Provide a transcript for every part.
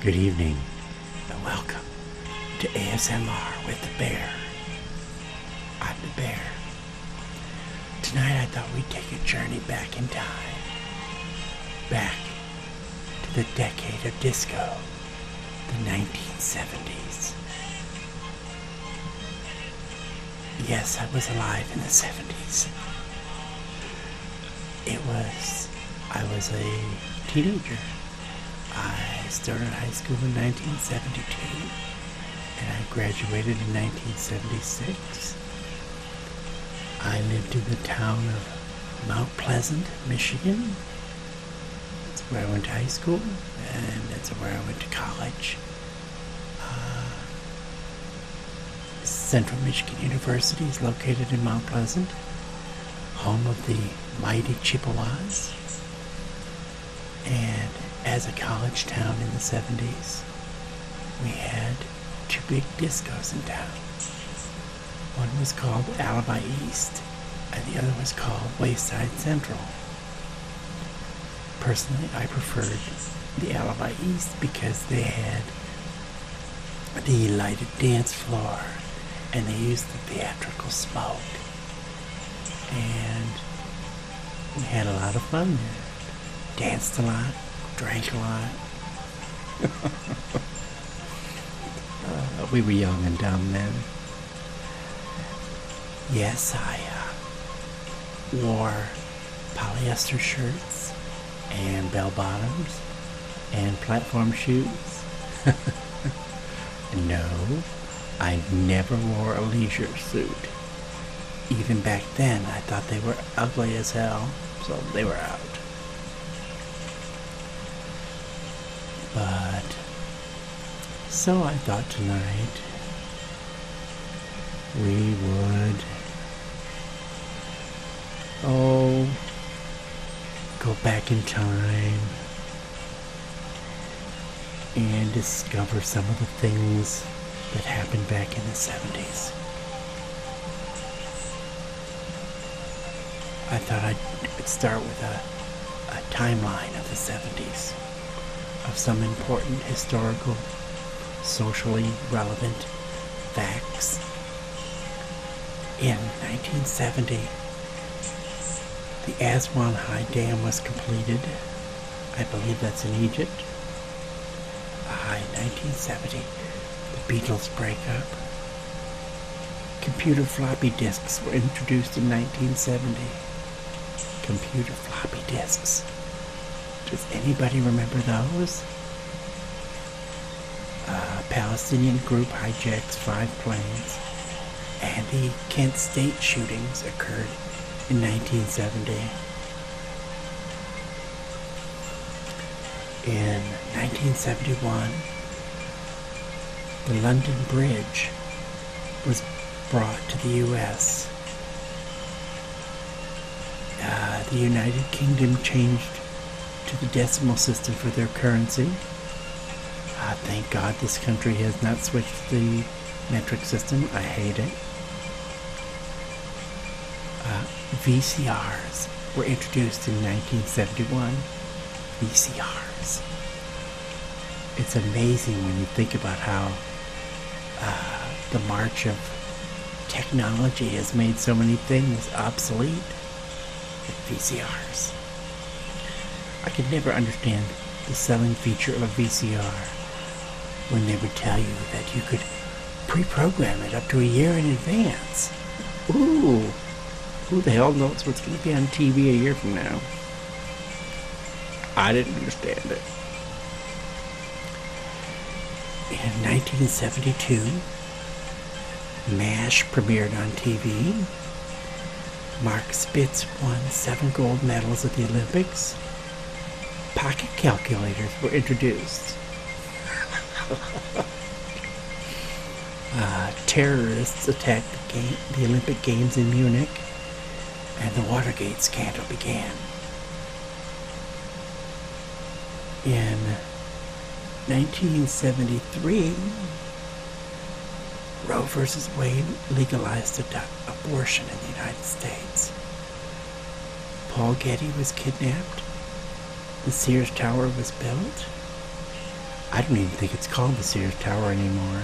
Good evening, and welcome to ASMR with the Bear. I'm the Bear. Tonight I thought we'd take a journey back in time. Back to the decade of disco, the 1970s. Yes, I was alive in the 70s. I was a teenager. I started high school in 1972, and I graduated in 1976. I lived in the town of Mount Pleasant, Michigan. That's where I went to high school, and that's where I went to college. Central Michigan University is located in Mount Pleasant, home of the mighty Chippewas. And as a college town in the 70s, we had two big discos in town. One was called Alibi East, and the other was called Wayside Central. Personally, I preferred the Alibi East because they had the lighted dance floor, and they used the theatrical smoke. And we had a lot of fun there. Danced a lot, drank a lot. We were young and dumb then. Yes, I wore polyester shirts and bell bottoms and platform shoes. No, I never wore a leisure suit. Even back then, I thought they were ugly as hell, so they were out. But, so I thought tonight we would, go back in time and discover some of the things that happened back in the 70s. I thought I'd start with a timeline of the 70s. Of some important historical, socially relevant facts. In 1970, the Aswan High Dam was completed. I believe that's in Egypt. In 1970, the Beatles break up. Computer floppy disks were introduced in 1970. Computer floppy disks. Does anybody remember those? A Palestinian group hijacks 5 planes, and the Kent State shootings occurred in 1970. In 1971, the London Bridge was brought to the U.S. The United Kingdom changed to the decimal system for their currency. Thank God this country has not switched to the metric system. I hate it. VCRs were introduced in 1971. VCRs. It's amazing when you think about how the march of technology has made so many things obsolete. VCRs. I could never understand the selling feature of a VCR when they would tell you that you could pre-program it up to a year in advance. Ooh, who the hell knows what's going to be on TV a year from now? I didn't understand it. In 1972, MASH premiered on TV. Mark Spitz won 7 gold medals at the Olympics. Pocket calculators were introduced. Terrorists attacked the Olympic Games in Munich, and the Watergate scandal began. In 1973, Roe v. Wade legalized abortion in the United States. Paul Getty was kidnapped. The Sears Tower was built. I don't even think it's called the Sears Tower anymore.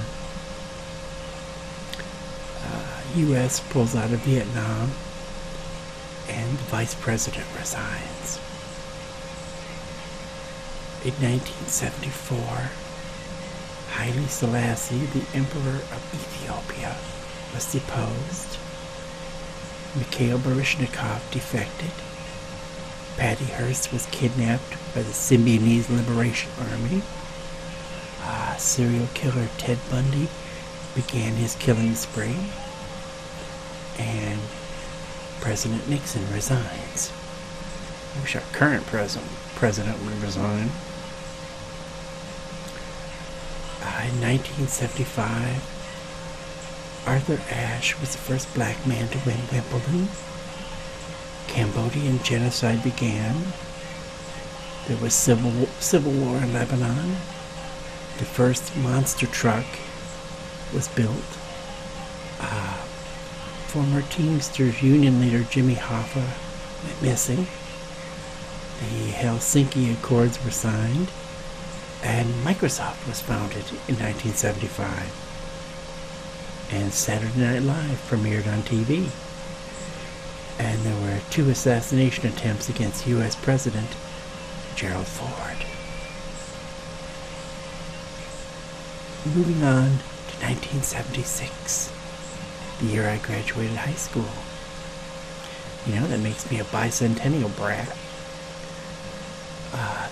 U.S. pulls out of Vietnam, and the vice president resigns. In 1974, Haile Selassie, the Emperor of Ethiopia, was deposed. Mikhail Baryshnikov defected. Patty Hearst was kidnapped by the Symbionese Liberation Army. Serial killer Ted Bundy began his killing spree. And President Nixon resigns. I wish our current president would resign. In 1975, Arthur Ashe was the first black man to win Wimbledon. Cambodian genocide began. There was civil war in Lebanon. The first monster truck was built. Former Teamsters Union leader Jimmy Hoffa went missing. The Helsinki Accords were signed. And Microsoft was founded in 1975. And Saturday Night Live premiered on TV. And there were 2 assassination attempts against U.S. President Gerald Ford. Moving on to 1976, the year I graduated high school. You know, that makes me a bicentennial brat.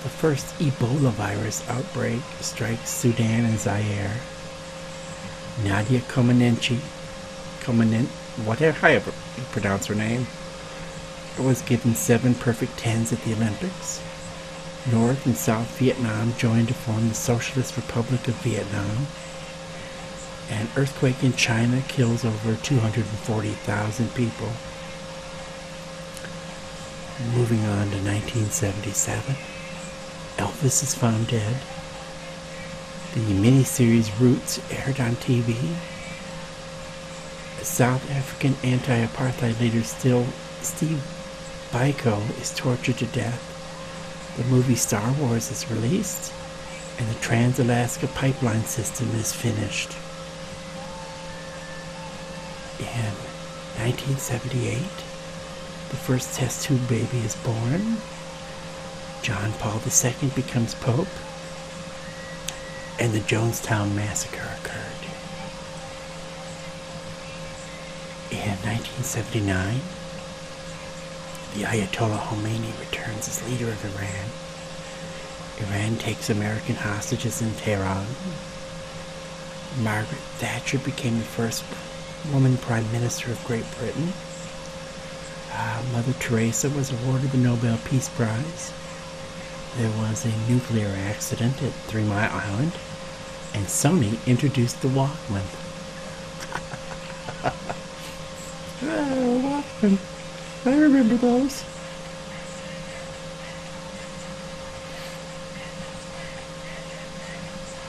The first Ebola virus outbreak strikes Sudan and Zaire. Nadia Comaneci, however you pronounce her name, was given 7 perfect 10s at the Olympics. North and South Vietnam joined to form the Socialist Republic of Vietnam. An earthquake in China kills over 240,000 people. Moving on to 1977, Elvis is found dead. The miniseries Roots aired on TV. South African anti-apartheid leader Steve Biko is tortured to death. The movie Star Wars is released, and the Trans-Alaska Pipeline System is finished. In 1978, the first test tube baby is born. John Paul II becomes Pope. And the Jonestown Massacre occurred. In 1979, the Ayatollah Khomeini returns as leader of Iran. Iran takes American hostages in Tehran. Margaret Thatcher became the first woman Prime Minister of Great Britain. Mother Teresa was awarded the Nobel Peace Prize. There was a nuclear accident at 3 Mile Island, and Sony introduced the Walkman. Walkman. I remember those.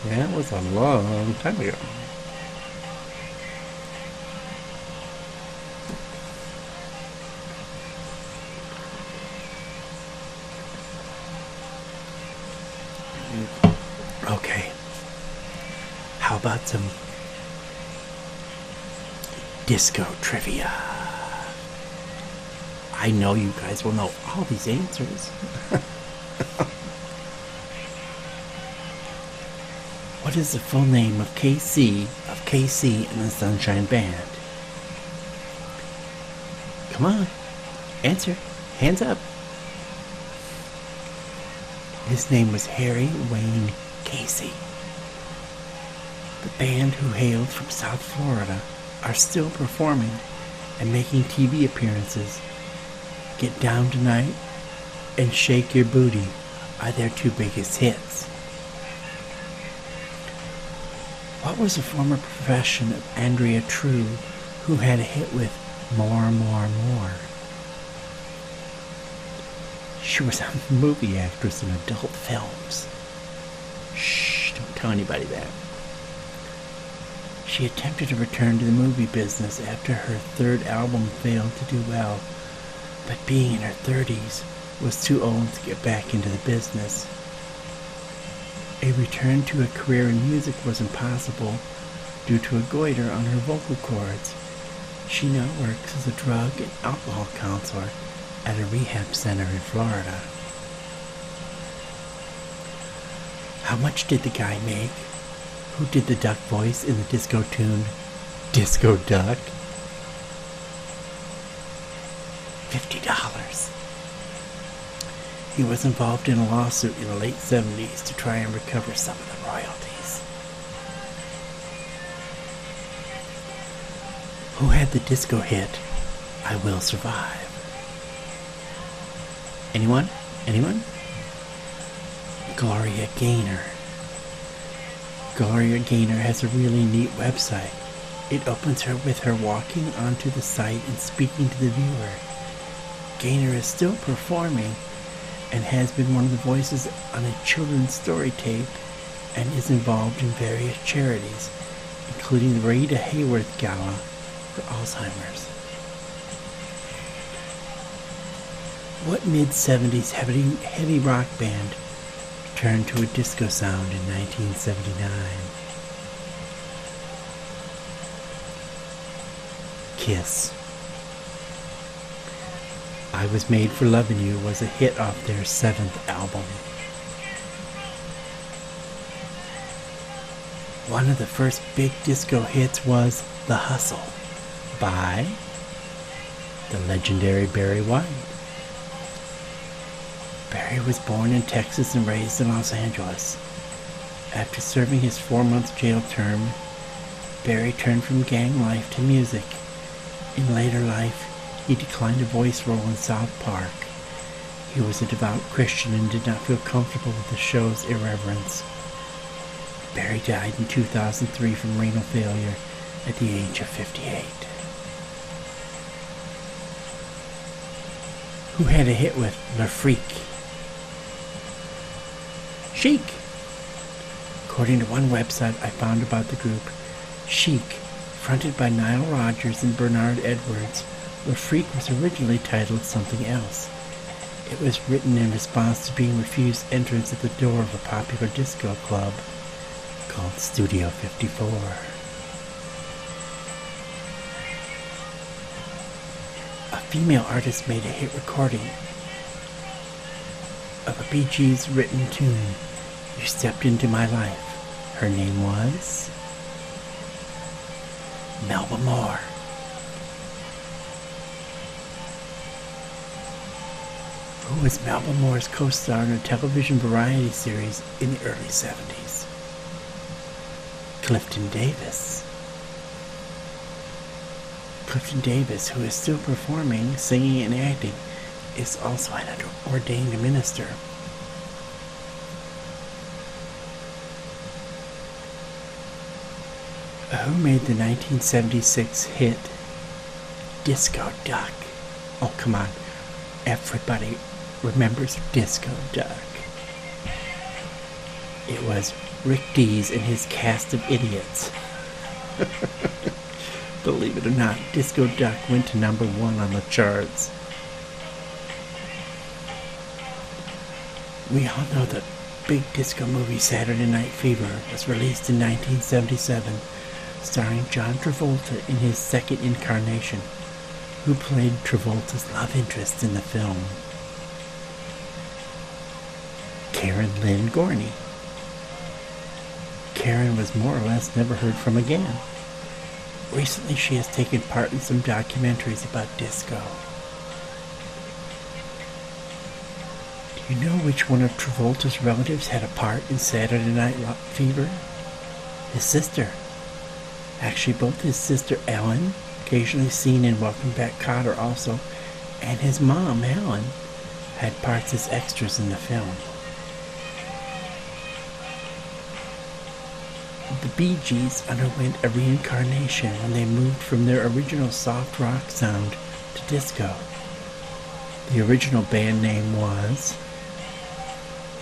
That was a long time ago. Okay. How about some disco trivia? I know you guys will know all these answers. What is the full name of KC and the Sunshine Band? Come on, answer. Hands up. His name was Harry Wayne Casey. The band, who hailed from South Florida, are still performing and making TV appearances. Get Down Tonight and Shake Your Booty are their 2 biggest hits. What was the former profession of Andrea True, who had a hit with More, More, More? She was a movie actress in adult films. Shh, don't tell anybody that. She attempted to return to the movie business after her 3rd album failed to do well, but being in her 30s was too old to get back into the business. A return to a career in music was impossible due to a goiter on her vocal cords. She now works as a drug and alcohol counselor at a rehab center in Florida. How much did the guy make who did the duck voice in the disco tune Disco Duck? $50. He was involved in a lawsuit in the late 70s to try and recover some of the royalties. Who had the disco hit, I Will Survive? Anyone? Anyone? Gloria Gaynor. Gloria Gaynor has a really neat website. It opens her with her walking onto the site and speaking to the viewer. Gaynor is still performing and has been one of the voices on a children's story tape and is involved in various charities, including the Rita Hayworth Gala for Alzheimer's. What mid-70s heavy rock band turned to a disco sound in 1979? Kiss. I Was Made for Loving You was a hit off their 7th album. One of the first big disco hits was The Hustle by the legendary Barry White. Barry was born in Texas and raised in Los Angeles. After serving his 4-month jail term, Barry turned from gang life to music. In later life, he declined a voice role in South Park. He was a devout Christian and did not feel comfortable with the show's irreverence. Barry died in 2003 from renal failure at the age of 58. Who had a hit with Le Freak? Chic. According to one website I found about the group, Chic, fronted by Nile Rodgers and Bernard Edwards, Le Freak was originally titled something else. It was written in response to being refused entrance at the door of a popular disco club called Studio 54. A female artist made a hit recording of a Bee Gees written tune, You Stepped Into My Life. Her name was Melba Moore. Who was Melba Moore's co-star in a television variety series in the early 70s? Clifton Davis. Clifton Davis, who is still performing, singing, and acting, is also an ordained minister. Who made the 1976 hit Disco Duck? Oh, come on. Everybody remembers Disco Duck. It was Rick Dees and his cast of idiots. Believe it or not, Disco Duck went to number 1 on the charts. We all know the big disco movie Saturday Night Fever was released in 1977, starring John Travolta in his second incarnation, who played Travolta's love interest in the film. Karen Lynn Gorney. Karen was more or less never heard from again. Recently, she has taken part in some documentaries about disco. Do you know which one of Travolta's relatives had a part in Saturday Night Fever? His sister. Actually, both his sister Ellen, occasionally seen in Welcome Back Kotter also, and his mom, Helen, had parts as extras in the film. The Bee Gees underwent a reincarnation when they moved from their original soft rock sound to disco. The original band name was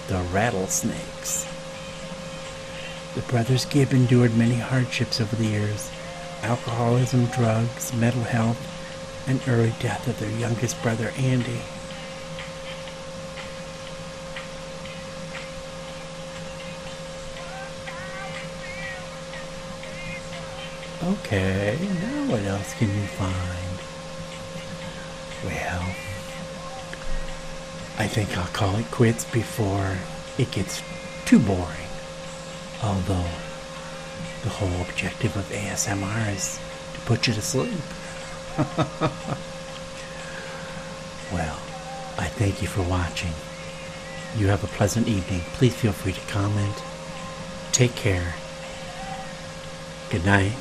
the Rattlesnakes. The brothers Gibb endured many hardships over the years: alcoholism, drugs, mental health, and early death of their youngest brother, Andy. Okay, now what else can you find? Well, I think I'll call it quits before it gets too boring. Although, the whole objective of ASMR is to put you to sleep. Well, I thank you for watching. You have a pleasant evening. Please feel free to comment. Take care. Good night.